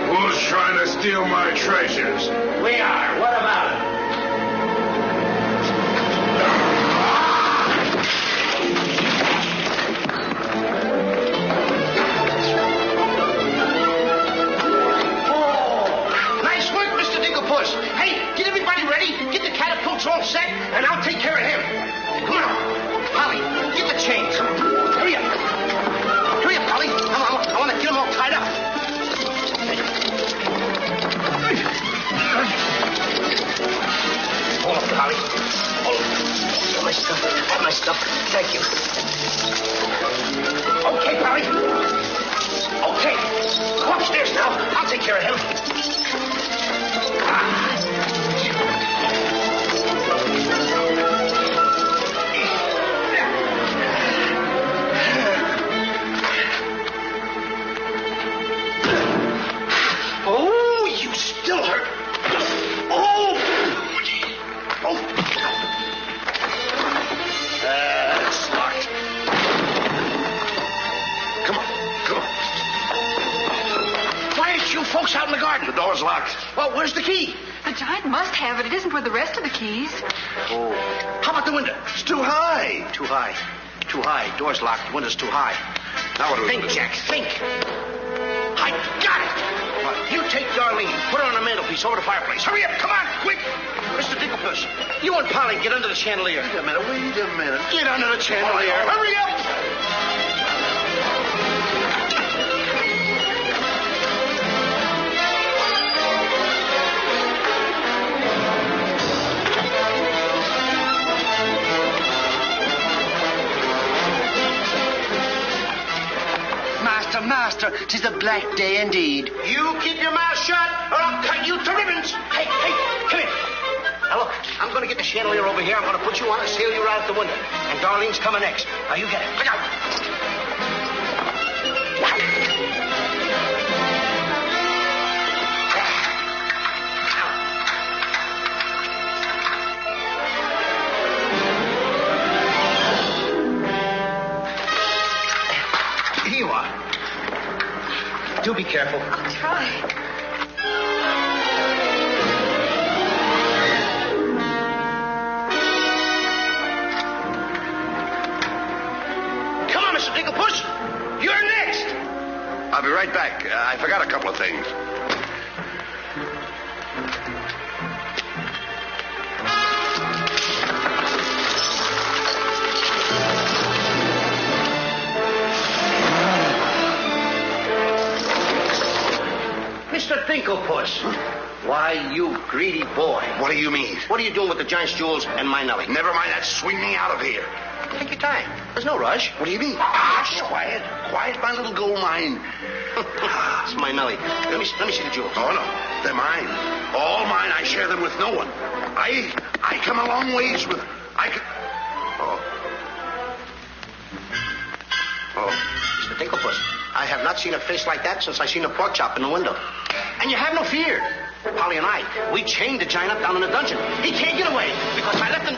Who's trying to steal my treasures? We are. What about it? Nice work, Mr. Dinkelpuss. Hey, get everybody ready. Get the catapults all set, and I'll take care of him. Come on. Polly, get the chains. Hurry up. Hurry up, Polly. I want to get them all tied up. Hold up, Polly. Hold up. Have my stuff. Thank you. Okay, Polly. Okay. Go upstairs now. I'll take care of him. Oh, you still hurt. Oh! It's locked. Come on. Why aren't you folks out in the garden? The door's locked. Well, where's the key? The giant must have it. It isn't with the rest of the keys. Oh. How about the window? It's too high. Too high. Door's locked. The window's too high. Now what do we Think, do? Jack, think. I got it. You take Darlene, put her on the mantelpiece over the fireplace. Hurry up, come on, quick. Mr. Dinkelpuss, you and Polly get under the chandelier. Wait a minute. Get under the chandelier. Hurry up. Master, 'tis a black day indeed. You keep your mouth shut, or I'll cut you to ribbons. Hey, come here. Now, look, I'm going to get the chandelier over here. I'm going to put you on and sail you right out the window. And Darlene's coming next. Now, you get it. Look out. Here you are. Do be careful. I'll try. Come on, Mr. Dinkelpuss. You're next. I'll be right back. I forgot a couple of things. Mr. Dinkelpuss. Why, you greedy boy. What do you mean? What are you doing with the giant's jewels and my Nellie? Never mind that. Swing me out of here. Take your time. There's no rush. What do you mean? Quiet. Quiet, my little gold mine. It's my Nellie. Let me see the jewels. Oh, no. They're mine. All mine. I share them with no one. I come a long ways with... Oh, Mr. Dinkelpuss, I have not seen a face like that since I seen a pork chop in the window. And you have no fear. Polly and I, we chained the giant up down in the dungeon. He can't get away because I left him...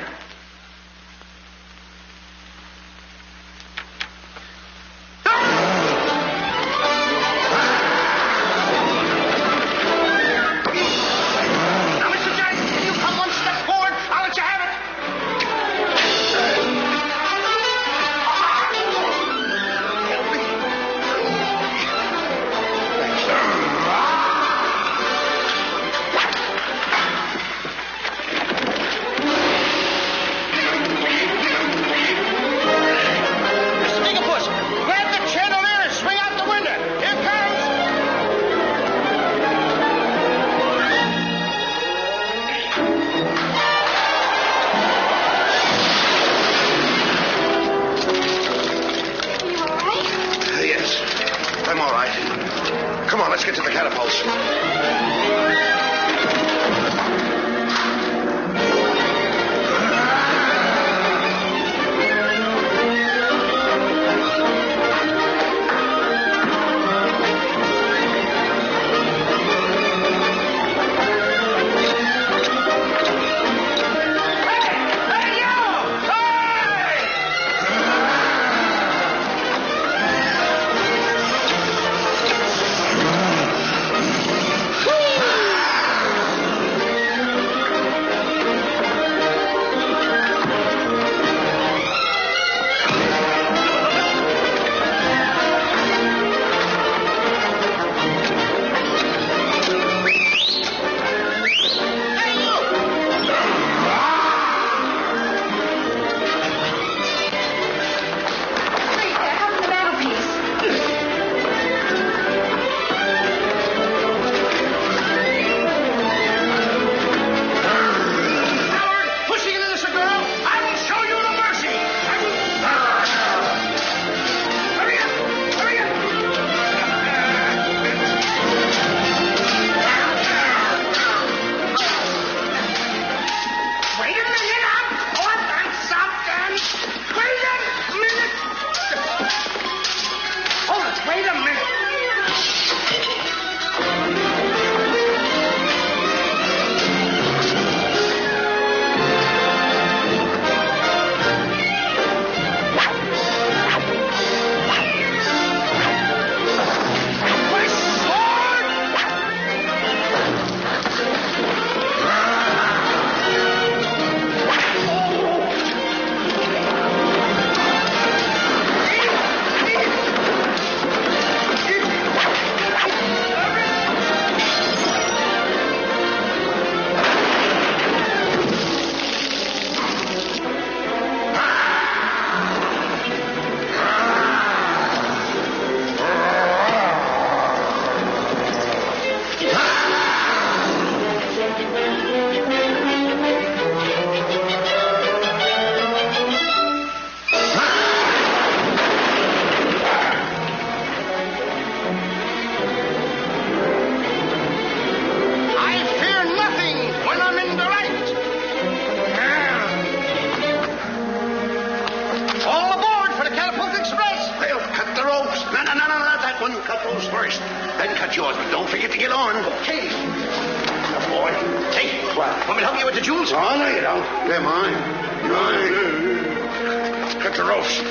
Cut those first, then cut yours, but don't forget to get on. Okay. Good boy. Hey, want me to help you with the jewels? Oh, no, you don't. They're mine. Mine. Cut the ropes.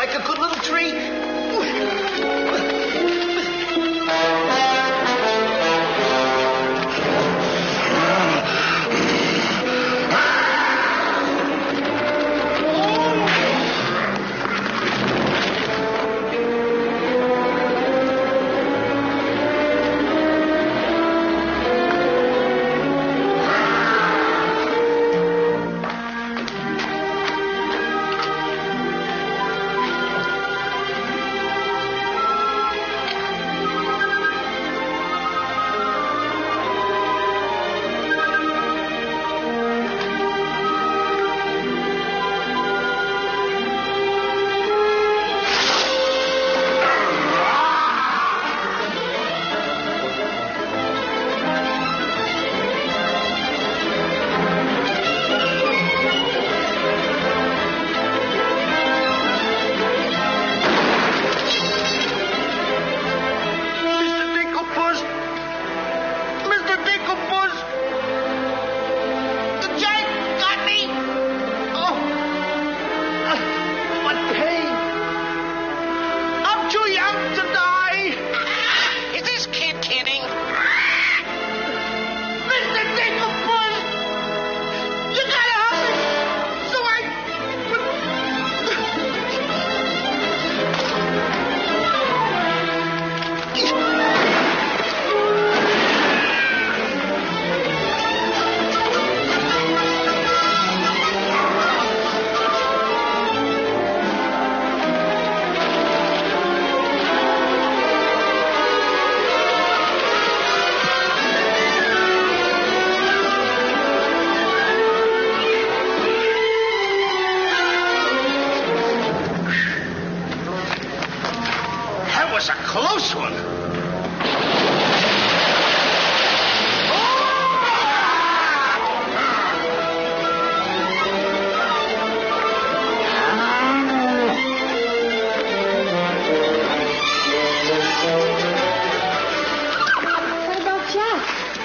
like a good little treat.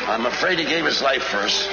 I'm afraid he gave his life first.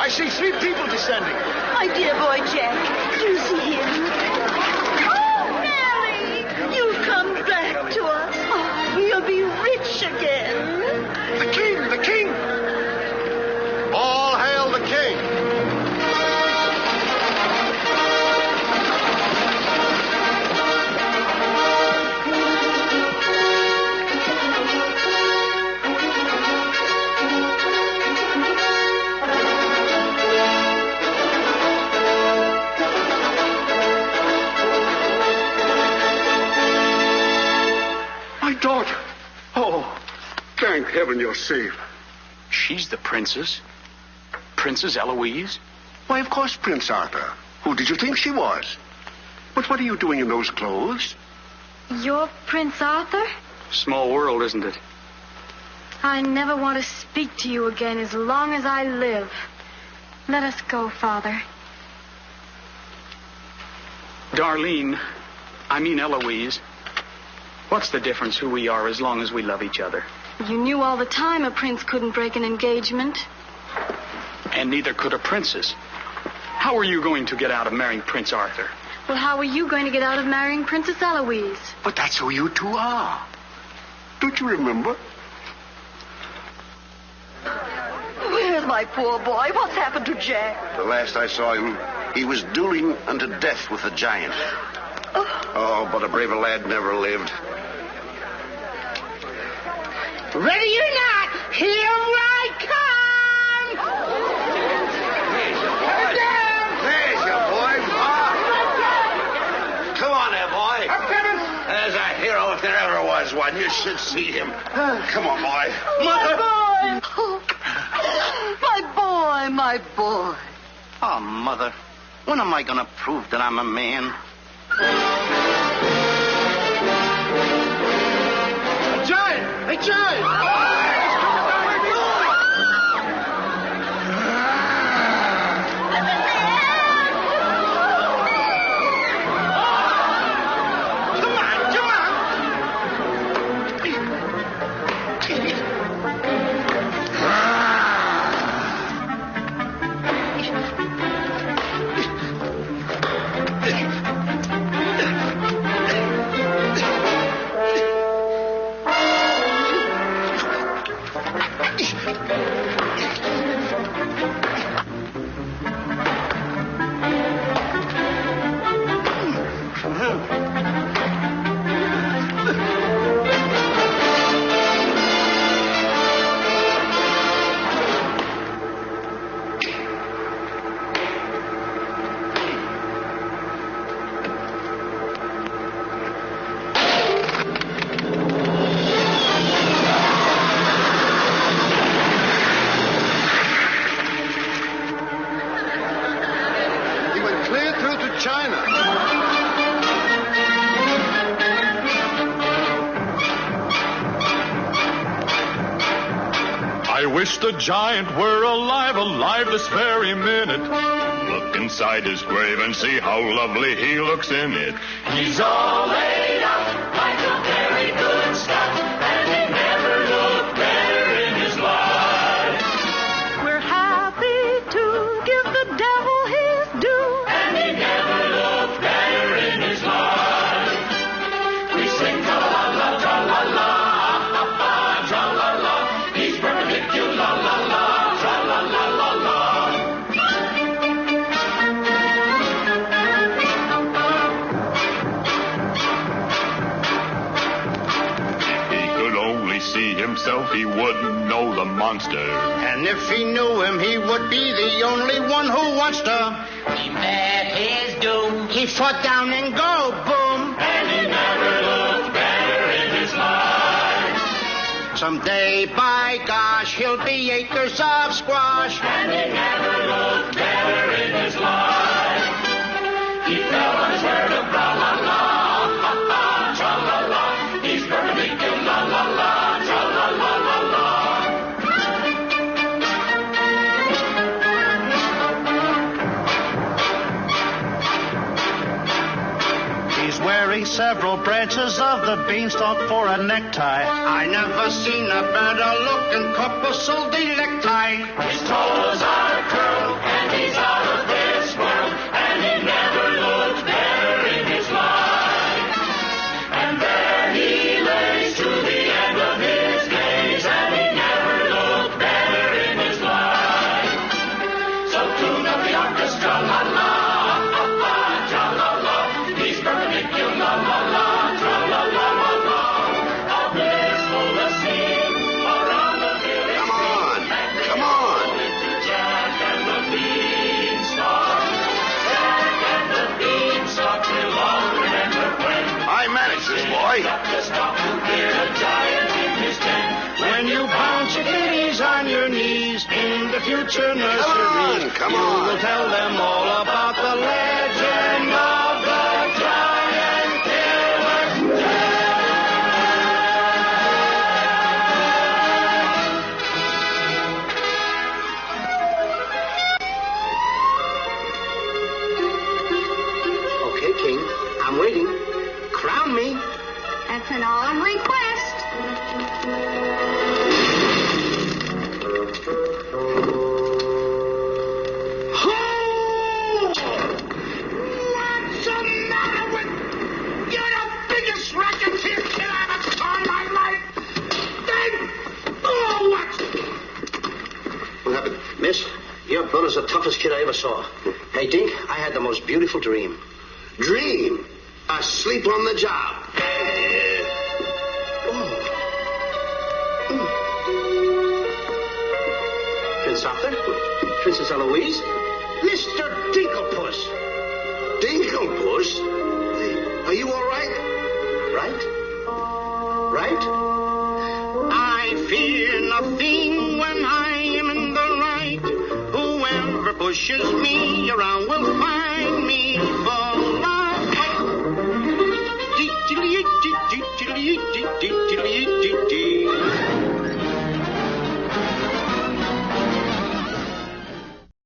I see 3 people descending. My dear boy Jack, do you see him? Oh, Nellie, you'll come back to us. Oh, you'll be rich again. The king, the king. All hail the king. daughter. Oh, thank heaven you're safe. She's the princess. Princess Eloise? Why, of course, Prince Arthur. Who did you think she was? But what are you doing in those clothes? You're Prince Arthur? Small world, isn't it? I never want to speak to you again as long as I live. Let us go, Father. Darlene, I mean Eloise. What's the difference who we are as long as we love each other? You knew all the time a prince couldn't break an engagement. And neither could a princess. How are you going to get out of marrying Prince Arthur? Well, how are you going to get out of marrying Princess Eloise? But that's who you two are. Don't you remember? Where's my poor boy? What's happened to Jack? The last I saw him, he was dueling unto death with a giant. Oh, but a braver lad never lived. Ready or not, here I come! There's your boy. Come on there, boy. I'm coming. There's a hero if there ever was one. You should see him. Come on, boy. My boy! Oh, my boy. Oh, Mother, when am I going to prove that I'm a man? A giant! A giant! I wish the giant were alive this very minute. Look inside his grave and see how lovely he looks in it. He's all laid out like a very good scout, and he never looked better in his life. We're happy to give the devil his due, and he never looked better in his life. We sing tra-la-la, tra-la-la, ha-ha, tra-la-la. He's perpendicular, la-la, tra-la-la-la-la. See himself, he wouldn't know the monster. And if he knew him, he would be the only one who wants to. He met his doom. He fought down and go boom. And he never looked better in his life. Someday, by gosh, he'll be acres of squash. And he never looked better in his life. He fell on his word of la-la-la, ha-ha, tra-la-la. He's perpendicular, la-la-la. Wearing several branches of the beanstalk for a necktie. I never seen a better looking couple so necktie. His toes are curled and he's out of this world, and he never looked better in his life. And there he lays to the end of his days, and he never looked better in his life. So tune up the orchestra, la la. Come on. boy. When you bounce your kitties on your knees in the future nursery, Come you on. will tell them all about the legend of the giant killer. Okay, King. I'm waiting. Crown me. That's an odd request. What's the matter with... You're the biggest racketeer kid I ever saw in my life. What? What happened? Miss, your brother's the toughest kid I ever saw. Hey, Dink, I had the most beautiful dream. Dream. Asleep on the job. Prince Arthur? Princess Eloise? Mr. Dinkelpuss. Dinkelpuss? Are you all right? Right? Right? I fear nothing when I am in the right. Whoever pushes me around will find